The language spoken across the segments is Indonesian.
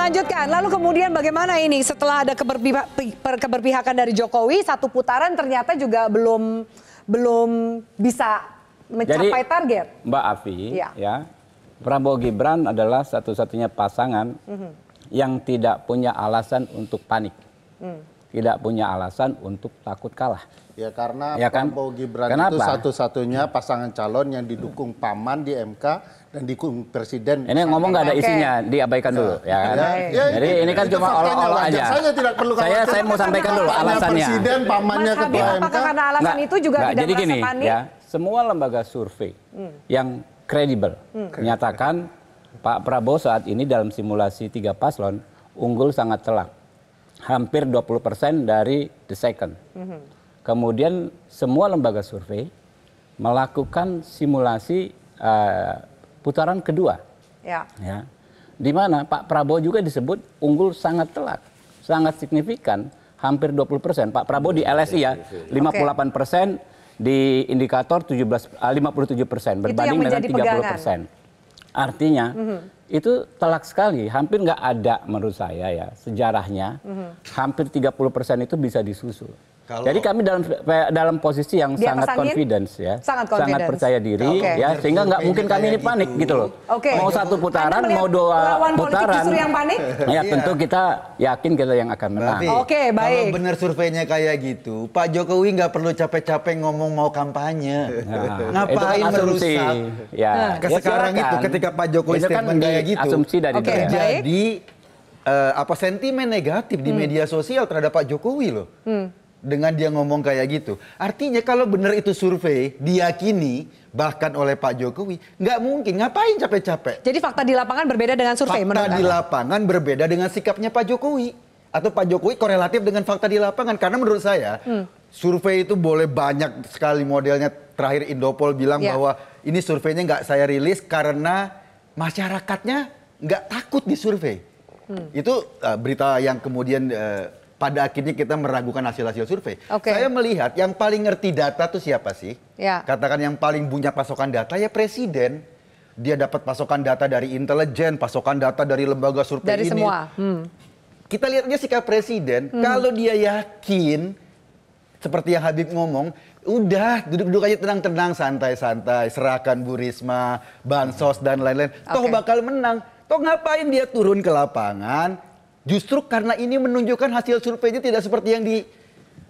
lanjutkan. Lalu kemudian bagaimana ini setelah ada keberpihakan dari Jokowi, satu putaran ternyata juga belum bisa mencapai target. Mbak Afi, ya, Prabowo Gibran adalah satu-satunya pasangan yang tidak punya alasan untuk panik, tidak punya alasan untuk takut kalah. Ya karena ya kan? Prabowo Gibran Kenapa? itu satu-satunya pasangan calon yang didukung paman di MK dan didukung presiden. Ini ngomong nggak ada isinya, diabaikan dulu, ya kan? Jadi ini kan cuma olah-olah aja. Saya mau sampaikan dulu alasannya. Presiden, pamannya ketua MK. Apakah karena alasan itu juga tidak jadi merasa gini, panik? ya, semua lembaga survei yang kredibel menyatakan Pak Prabowo saat ini dalam simulasi 3 paslon unggul sangat telak, hampir 20% dari the second. Kemudian semua lembaga survei melakukan simulasi putaran kedua, ya, di mana Pak Prabowo juga disebut unggul sangat telak, sangat signifikan, hampir 20%. Pak Prabowo di LSI ya 58%, di indikator 57%, berbanding dengan 30%. Artinya itu telak sekali, hampir nggak ada menurut saya ya sejarahnya, hampir 30% itu bisa disusul. Jadi kami dalam posisi yang sangat confidence ya, sangat percaya diri ya, sehingga nggak mungkin kami ini panik gitu loh. Mau satu putaran, mau 2 putaran, yang panik? Ya tentu kita yakin kita yang akan menang. Oke, baik. Kalau benar surveinya kayak gitu, Pak Jokowi nggak perlu capek-capek ngomong mau kampanye. Ngapain merusak? Ya, sekarang itu ketika Pak Jokowi statement kayak gitu, asumsi dari terjadi sentimen negatif di media sosial terhadap Pak Jokowi loh. Dengan dia ngomong kayak gitu. Artinya kalau benar itu survei diyakini bahkan oleh Pak Jokowi, nggak mungkin. Ngapain capek-capek? Jadi fakta di lapangan berbeda dengan survei. Fakta di lapangan berbeda dengan sikapnya Pak Jokowi. Atau Pak Jokowi korelatif dengan fakta di lapangan. Karena menurut saya survei itu boleh banyak sekali modelnya. Terakhir Indopol bilang bahwa ini surveinya nggak saya rilis karena masyarakatnya nggak takut disurvei. Itu berita yang kemudian pada akhirnya kita meragukan hasil-hasil survei. Saya melihat yang paling ngerti data tuh siapa sih? Katakan yang paling punya pasokan data ya presiden. Dia dapat pasokan data dari intelijen, pasokan data dari lembaga survei dari ini. Semua. Kita lihat aja sikap presiden. Kalau dia yakin, seperti yang Habib ngomong, udah duduk-duduk aja tenang-tenang, santai-santai, serahkan Bu Risma, bansos dan lain-lain. Toh bakal menang. Toh ngapain dia turun ke lapangan? Justru karena ini menunjukkan hasil surveinya tidak seperti yang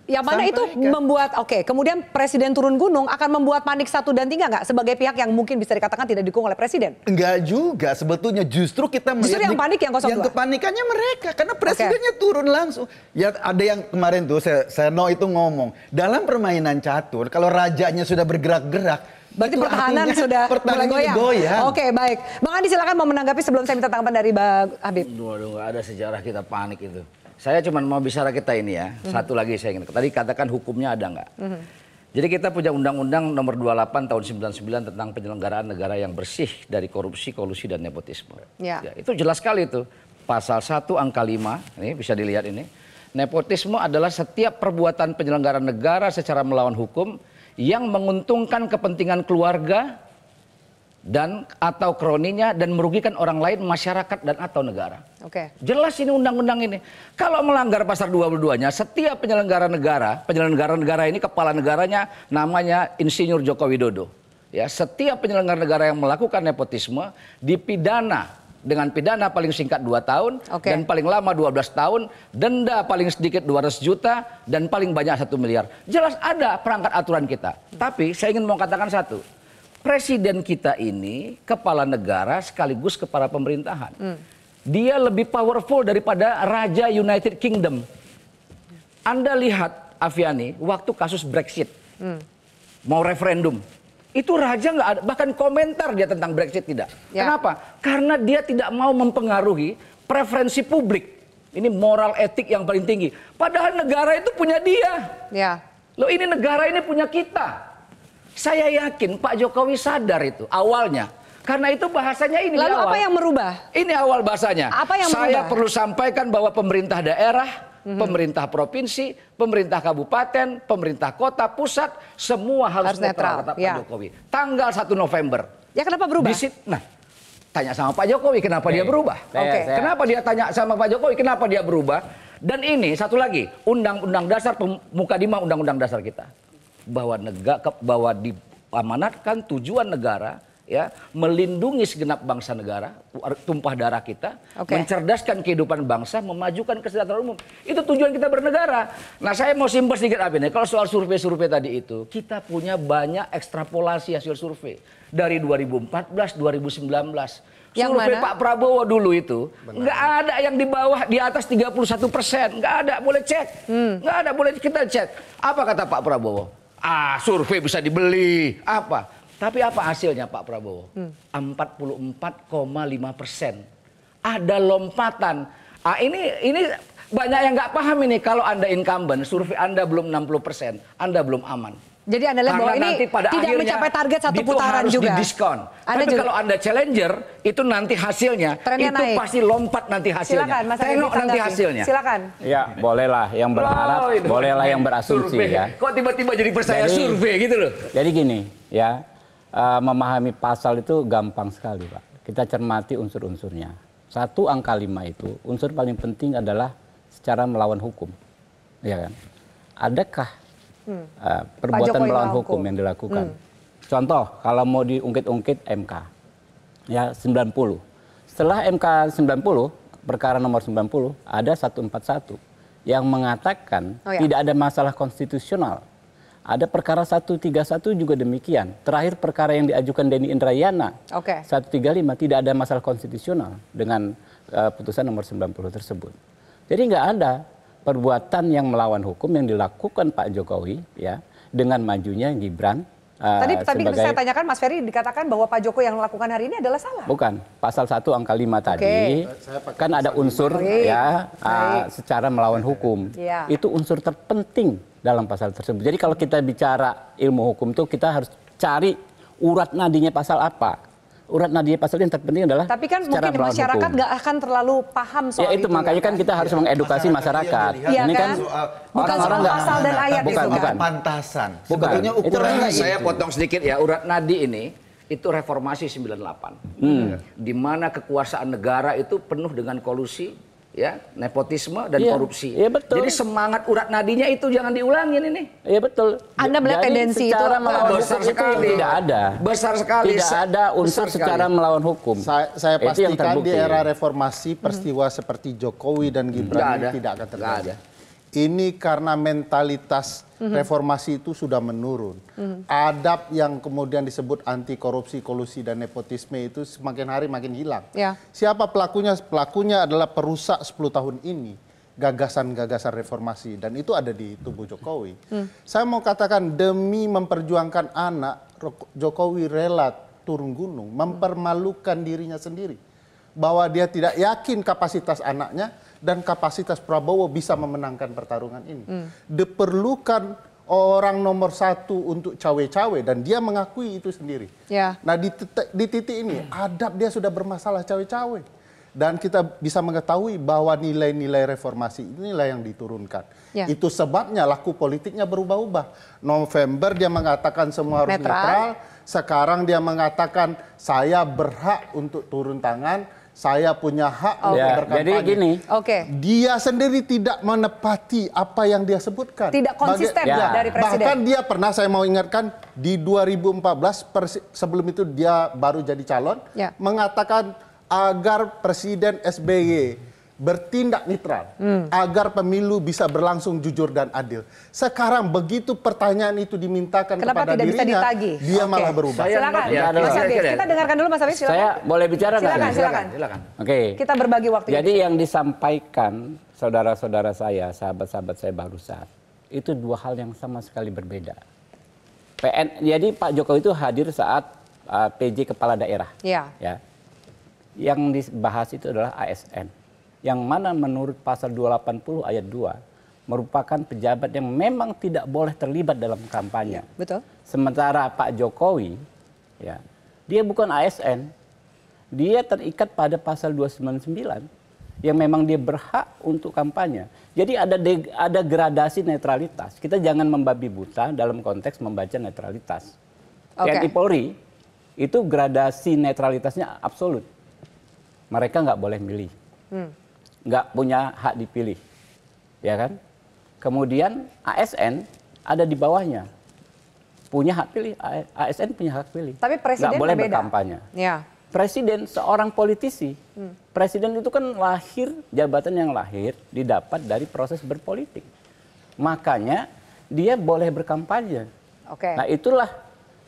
yang mana itu membuat, kemudian presiden turun gunung akan membuat panik 1 dan 3 nggak? Sebagai pihak yang mungkin bisa dikatakan tidak didukung oleh presiden? Enggak juga, sebetulnya justru kita melihat. Justru yang panik yang 02? Yang kepanikannya mereka, karena presidennya turun langsung. Ya ada yang kemarin tuh, Seno itu ngomong, dalam permainan catur, kalau rajanya sudah bergerak-gerak, berarti pertahanan sudah mulai goyang. Oke, baik. Bang Andi silakan mau menanggapi sebelum saya minta tanggapan dari Bang Habib. Waduh, nggak ada sejarah kita panik itu. Saya cuma mau bicara kita ini ya. Satu lagi saya ingin. Tadi katakan hukumnya ada nggak? Jadi kita punya Undang-Undang Nomor 28 Tahun 99 tentang penyelenggaraan negara yang bersih dari korupsi, kolusi dan nepotisme. Ya, itu jelas sekali itu. Pasal 1 angka 5, ini bisa dilihat ini. Nepotisme adalah setiap perbuatan penyelenggara negara secara melawan hukum yang menguntungkan kepentingan keluarga dan atau kroninya dan merugikan orang lain, masyarakat dan atau negara. Jelas ini undang-undang ini. Kalau melanggar pasal 22-nya, setiap penyelenggara negara ini kepala negaranya namanya Insinyur Joko Widodo. Ya, setiap penyelenggara negara yang melakukan nepotisme dipidana dengan pidana paling singkat 2 tahun dan paling lama 12 tahun, denda paling sedikit 200 juta dan paling banyak 1 miliar. Jelas ada perangkat aturan kita. Tapi saya ingin mau katakan satu. Presiden kita ini kepala negara sekaligus kepala pemerintahan. Dia lebih powerful daripada Raja United Kingdom. Anda lihat Afiani waktu kasus Brexit. Mau referendum. Itu raja nggak ada, bahkan komentar dia tentang Brexit tidak. Kenapa? Karena dia tidak mau mempengaruhi preferensi publik. Ini moral etik yang paling tinggi. Padahal negara itu punya dia. Loh ini negara ini punya kita. Saya yakin Pak Jokowi sadar itu awalnya. Karena itu bahasanya ini. Lalu apa yang merubah? Ini awal bahasanya. Apa yang Saya merubah? perlu sampaikan bahwa pemerintah daerah, pemerintah provinsi, pemerintah kabupaten, pemerintah kota, pusat, semua harus netral, kata Pak Jokowi. Tanggal 1 November. Ya kenapa berubah? tanya sama Pak Jokowi kenapa dia berubah. Kenapa dia tanya sama Pak Jokowi kenapa dia berubah. Dan ini satu lagi, Undang-Undang Dasar Pemuka 5 Undang-Undang Dasar kita. Bahwa diamanatkan tujuan negara ya melindungi segenap bangsa negara, tumpah darah kita, mencerdaskan kehidupan bangsa, memajukan kesejahteraan umum. Itu tujuan kita bernegara. Nah, saya mau simpel sedikit apa ini. Kalau soal survei-survei tadi itu, kita punya banyak ekstrapolasi hasil survei dari 2014, 2019. Survei Pak Prabowo dulu itu nggak ada yang di bawah di atas 31%, nggak ada, boleh cek, nggak ada, boleh kita cek. Apa kata Pak Prabowo? Survei bisa dibeli, apa? Tapi apa hasilnya Pak Prabowo? 44,5%. Ada lompatan. Ini banyak yang nggak paham ini. Kalau Anda incumbent, survei Anda belum 60%, Anda belum aman. Jadi Anda lihat bahwa ini tidak mencapai target satu putaran harus juga. Didiskon. Tapi kalau Anda challenger, itu nanti hasilnya trennya itu naik. Pasti lompat nanti hasilnya. Silakan, Mas Tengok nanti hasilnya. Silakan. Ya, bolehlah yang berharap, bolehlah yang berasumsi survei. ya. Kok tiba-tiba jadi percaya survei gitu loh. Jadi gini, ya. Memahami pasal itu gampang sekali, Pak. Kita cermati unsur-unsurnya. 1 angka 5 itu, unsur paling penting adalah secara melawan hukum. Ya kan? Adakah perbuatan melawan hukum yang dilakukan? Contoh, kalau mau diungkit-ungkit MK. Ya, 90. Setelah MK 90, perkara nomor 90, ada 141 yang mengatakan tidak ada masalah konstitusional. Ada perkara 131 juga demikian. Terakhir perkara yang diajukan Denny Indrayana. 135 tidak ada masalah konstitusional dengan putusan nomor 90 tersebut. Jadi nggak ada perbuatan yang melawan hukum yang dilakukan Pak Jokowi ya dengan majunya Gibran. Tadi saya tanyakan Mas Ferry dikatakan bahwa Pak Jokowi yang melakukan hari ini adalah salah. Bukan. Pasal 1 angka 5 tadi kan ada unsur secara melawan hukum. Itu unsur terpenting dalam pasal tersebut. Jadi kalau kita bicara ilmu hukum itu kita harus cari urat nadinya pasal apa. Urat nadinya pasal yang terpenting adalah tapi kan mungkin masyarakat nggak akan terlalu paham soal itu. Makanya kan kita harus mengedukasi masyarakat. Ini kan bukan soal pasal dan ayat itu bukan. Pantasan. Sebetulnya ukurannya saya potong sedikit ya, urat nadi ini itu reformasi 98. Di mana kekuasaan negara itu penuh dengan kolusi, ya, nepotisme dan korupsi. Iya betul. Jadi semangat urat nadinya itu jangan diulangin ini. Iya betul. Anda melihat tendensi itu besar sekali. Tidak ada. Besar sekali. Tidak ada unsur secara melawan hukum. Saya pastikan di era reformasi peristiwa seperti Jokowi dan Gibran tidak akan terjadi. Ini karena mentalitas reformasi itu sudah menurun. Adab yang kemudian disebut anti korupsi, kolusi dan nepotisme itu semakin hari makin hilang. Siapa pelakunya? Pelakunya adalah perusak 10 tahun ini gagasan-gagasan reformasi dan itu ada di tubuh Jokowi. Saya mau katakan demi memperjuangkan anak, Jokowi rela turun gunung, mempermalukan dirinya sendiri bahwa dia tidak yakin kapasitas anaknya dan kapasitas Prabowo bisa memenangkan pertarungan ini. Diperlukan orang nomor 1 untuk cawe-cawe dan dia mengakui itu sendiri. Nah di titik ini adab dia sudah bermasalah cawe-cawe. Dan kita bisa mengetahui bahwa nilai-nilai reformasi inilah yang diturunkan. Itu sebabnya laku politiknya berubah-ubah. November dia mengatakan semua harus netral. Sekarang dia mengatakan saya berhak untuk turun tangan. Saya punya hak untuk berkampanye. Jadi gini, dia sendiri tidak menepati apa yang dia sebutkan. Tidak konsisten dari presiden. Bahkan dia pernah, saya mau ingatkan, di 2014 sebelum itu dia baru jadi calon, mengatakan agar Presiden SBY bertindak netral, agar pemilu bisa berlangsung jujur dan adil. Sekarang begitu pertanyaan itu dimintakan kepada dirinya, dia malah berubah. Silakan, Mas Habib. Kita dengarkan dulu Mas Habib. Saya boleh bicara nggak? Silakan. Oke. Kita berbagi waktu. Jadi yang disampaikan saudara-saudara saya, sahabat-sahabat saya barusan, itu dua hal yang sama sekali berbeda. Jadi Pak Jokowi itu hadir saat PJ kepala daerah. Ya. Yang dibahas itu adalah ASN. Yang mana menurut pasal 280 ayat 2 merupakan pejabat yang memang tidak boleh terlibat dalam kampanye. Betul. Sementara Pak Jokowi, dia bukan ASN, dia terikat pada pasal 299 yang memang dia berhak untuk kampanye. Jadi ada gradasi netralitas. Kita jangan membabi buta dalam konteks membaca netralitas. TNI Polri itu gradasi netralitasnya absolut. mereka nggak boleh milih, nggak punya hak dipilih, ya kan? Kemudian ASN ada di bawahnya, punya hak pilih, ASN punya hak pilih. Tapi presiden nggak boleh beda. berkampanye. Ya. Presiden seorang politisi, presiden itu kan lahir, jabatan yang lahir didapat dari proses berpolitik. Makanya dia boleh berkampanye. Oke. Nah itulah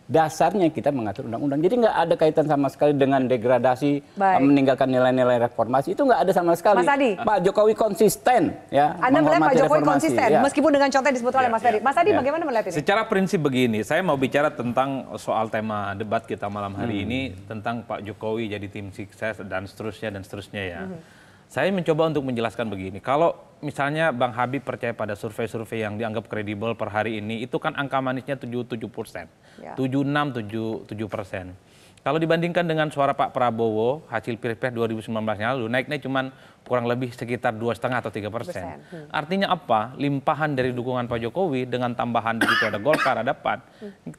dasarnya kita mengatur undang-undang. Jadi nggak ada kaitan sama sekali dengan degradasi, meninggalkan nilai-nilai reformasi. Itu nggak ada sama sekali. Mas Adi. Pak Jokowi konsisten, ya. Anda melihat Pak Jokowi reformasi, konsisten, ya. meskipun dengan contoh yang disebut oleh Mas Ferry. Mas Adi, bagaimana melihat ini? Secara prinsip begini, saya mau bicara tentang soal tema debat kita malam hari ini, tentang Pak Jokowi jadi tim sukses dan seterusnya ya. Saya mencoba untuk menjelaskan begini, kalau misalnya Bang Habib percaya pada survei-survei yang dianggap kredibel per hari ini, itu kan angka manisnya 77%, 76-77%. Kalau dibandingkan dengan suara Pak Prabowo, hasil Pilpres 2019 yang lalu, naiknya cuma kurang lebih sekitar 2,5 atau 3%. Artinya apa? Limpahan dari dukungan Pak Jokowi dengan tambahan begitu ada Golkar, ada PAN,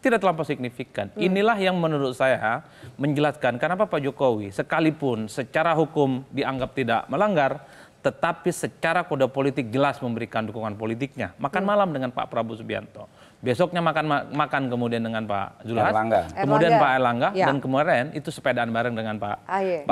tidak terlampau signifikan. Inilah yang menurut saya menjelaskan kenapa Pak Jokowi sekalipun secara hukum dianggap tidak melanggar, tetapi secara kode politik jelas memberikan dukungan politiknya. Makan malam dengan Pak Prabowo Subianto. Besoknya makan kemudian dengan Pak Zulhas, kemudian Pak Erlangga, dan kemarin itu sepedaan bareng dengan Pak Ahy.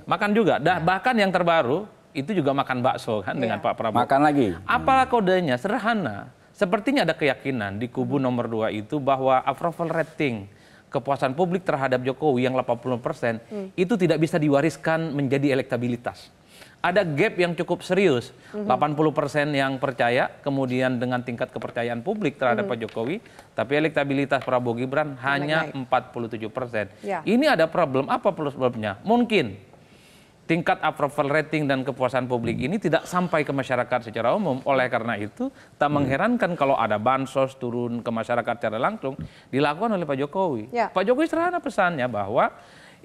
Makan juga. Bahkan yang terbaru itu juga makan bakso kan dengan Pak Prabowo. Makan lagi. Apalah kodenya? Sederhana. Sepertinya ada keyakinan di kubu nomor 2 itu bahwa approval rating kepuasan publik terhadap Jokowi yang 80% itu tidak bisa diwariskan menjadi elektabilitas. Ada gap yang cukup serius, 80% yang percaya, kemudian dengan tingkat kepercayaan publik terhadap Pak Jokowi, tapi elektabilitas Prabowo Gibran hanya 47%. Ini ada problem, apa problemnya? Mungkin tingkat approval rating dan kepuasan publik ini tidak sampai ke masyarakat secara umum. Oleh karena itu, tak mengherankan kalau ada bansos turun ke masyarakat secara langsung, dilakukan oleh Pak Jokowi. Pak Jokowi sederhana pesannya bahwa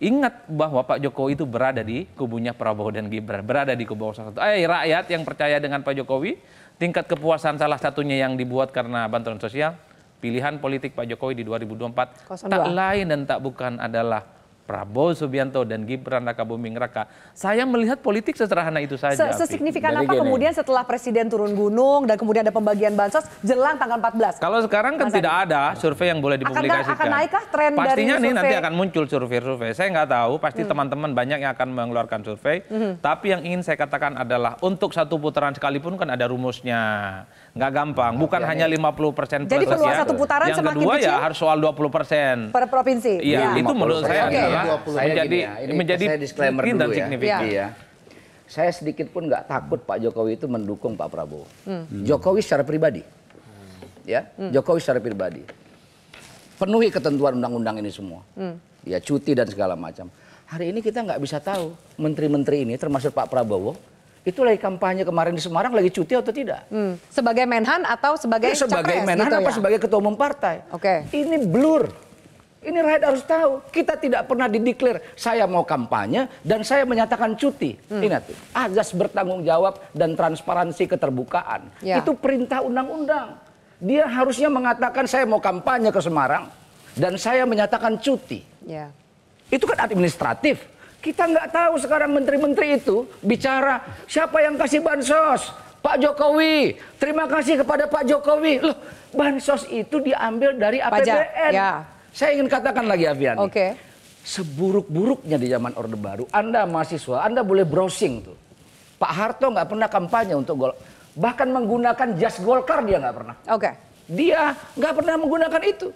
ingat bahwa Pak Jokowi itu berada di kubunya Prabowo dan Gibran, berada di kubu 1. Rakyat yang percaya dengan Pak Jokowi, tingkat kepuasan salah satunya yang dibuat karena bantuan sosial, pilihan politik Pak Jokowi di 2024 tak lain dan tak bukan adalah Prabowo Subianto dan Gibran Raka Buming Raka. Saya melihat politik sesederhana itu saja. Sesignifikan apa kemudian setelah Presiden turun gunung dan kemudian ada pembagian bansos jelang tanggal 14? Kalau sekarang kan tidak ada survei yang boleh dipublikasikan. Akan naikkah tren dari survei? Pastinya nih nanti akan muncul survei-survei. Saya nggak tahu, pasti teman-teman banyak yang akan mengeluarkan survei. Tapi yang ingin saya katakan adalah untuk satu putaran sekalipun kan ada rumusnya. Nggak gampang, bukan hanya 50% plus. Jadi peluang satu putaran yang semakin kedua kecil? Ya harus soal 20%. Per provinsi? Iya, itu menurut saya menjadi saya disclaimer dan dulu signifikan. Ya. Saya sedikit pun nggak takut Pak Jokowi itu mendukung Pak Prabowo. Jokowi secara pribadi, Jokowi secara pribadi penuhi ketentuan undang-undang ini semua, ya cuti dan segala macam. Hari ini kita nggak bisa tahu menteri-menteri ini termasuk Pak Prabowo itu lagi kampanye kemarin di Semarang lagi cuti atau tidak? Sebagai Menhan atau sebagai sebagai Menhan gitu apa sebagai ketua umum partai? Ini blur. Ini rakyat harus tahu. Kita tidak pernah dideklar saya mau kampanye dan saya menyatakan cuti. Ingat, azas bertanggung jawab dan transparansi keterbukaan. Itu perintah undang-undang. Dia harusnya mengatakan saya mau kampanye ke Semarang dan saya menyatakan cuti. Itu kan administratif. Kita nggak tahu sekarang menteri-menteri itu bicara siapa yang kasih bansos. Pak Jokowi, terima kasih kepada Pak Jokowi. Loh, bansos itu diambil dari APBN. Saya ingin katakan lagi, Aviani. Seburuk-buruknya di zaman Orde Baru, Anda mahasiswa, Anda boleh browsing tuh. Pak Harto nggak pernah kampanye untuk bahkan menggunakan jas Golkar dia nggak pernah. Dia nggak pernah menggunakan itu.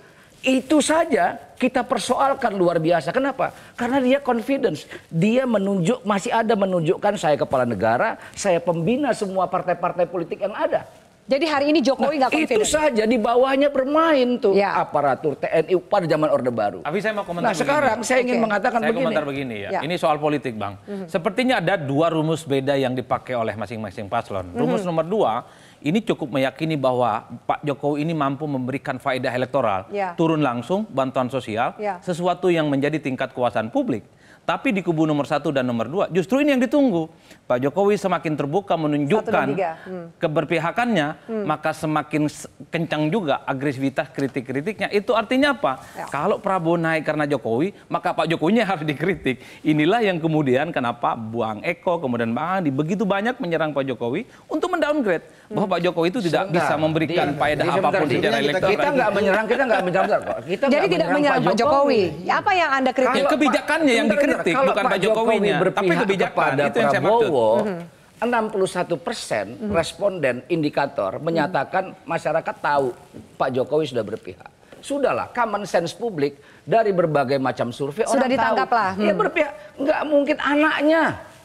Itu saja kita persoalkan luar biasa. Kenapa? Karena dia confidence. Dia masih ada menunjukkan saya kepala negara, saya pembina semua partai-partai politik yang ada. Jadi hari ini Jokowi nggak confident. Itu saja di bawahnya bermain tuh aparatur TNI pada zaman Orde Baru. Tapi saya mau komentar. Nah sekarang saya ingin mengatakan begini. Saya komentar begini ya. Ini soal politik, Bang. Sepertinya ada dua rumus beda yang dipakai oleh masing-masing paslon. Rumus nomor 2. Ini cukup meyakini bahwa Pak Jokowi ini mampu memberikan faedah elektoral, turun langsung, bantuan sosial, sesuatu yang menjadi tingkat kepuasan publik. Tapi di kubu nomor 1 dan nomor 2 justru ini yang ditunggu. Pak Jokowi semakin terbuka menunjukkan keberpihakannya, maka semakin kencang juga agresivitas kritik-kritiknya. Itu artinya apa? Kalau Prabowo naik karena Jokowi, maka Pak Jokowinya harus dikritik. Inilah yang kemudian kenapa Bang Eko, kemudian Bang Andi begitu banyak menyerang Pak Jokowi untuk mendowngrade bahwa Pak Jokowi itu tidak bisa memberikan faedah apapun secara elektoral. Kita nggak menyerang, kita nggak menyerang kok. Jadi tidak menyerang Pak Jokowi. Apa yang Anda kritik? Kebijakannya yang dikritik, bukan Pak Jokowinya, tapi kebijakan itu yang saya maksud. 61% responden indikator menyatakan masyarakat tahu Pak Jokowi sudah berpihak. Sudahlah, common sense publik dari berbagai macam survei sudah orang ditangkap tahu. lah. Dia berpihak, nggak mungkin anaknya.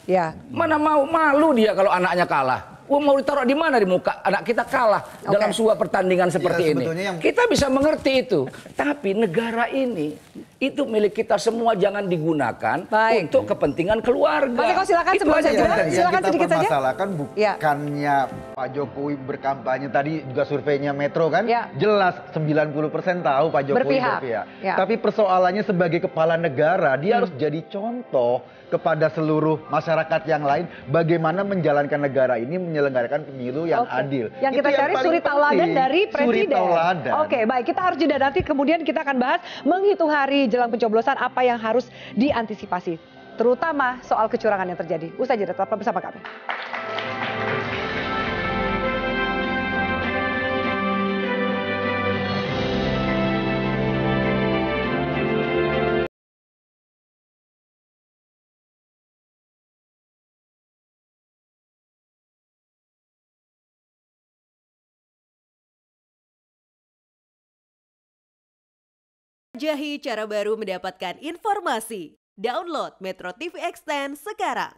Ya. Mana mau malu dia kalau anaknya kalah. Mau ditaruh di mana di muka anak kita kalah dalam sebuah pertandingan seperti ini. Kita bisa mengerti itu. Tapi negara ini itu milik kita semua, jangan digunakan untuk kepentingan keluarga. Mas Eko silakan sebelum saya jawab. Silakan sedikit saja. Permasalahan bukannya Pak Jokowi berkampanye tadi juga surveinya Metro kan jelas 90% tahu Pak Jokowi berpihak. Tapi persoalannya sebagai kepala negara dia harus jadi contoh kepada seluruh masyarakat yang lain bagaimana menjalankan negara ini menyelenggarakan pemilu yang adil. Yang kita cari suri tauladan dari presiden. Oke, baik, kita harus jeda, nanti kemudian kita akan bahas menghitung hari jelang pencoblosan apa yang harus diantisipasi, terutama soal kecurangan yang terjadi. Usai jeda, tetap bersama kami. Jelajahi cara baru mendapatkan informasi. Download Metro TV Extend sekarang.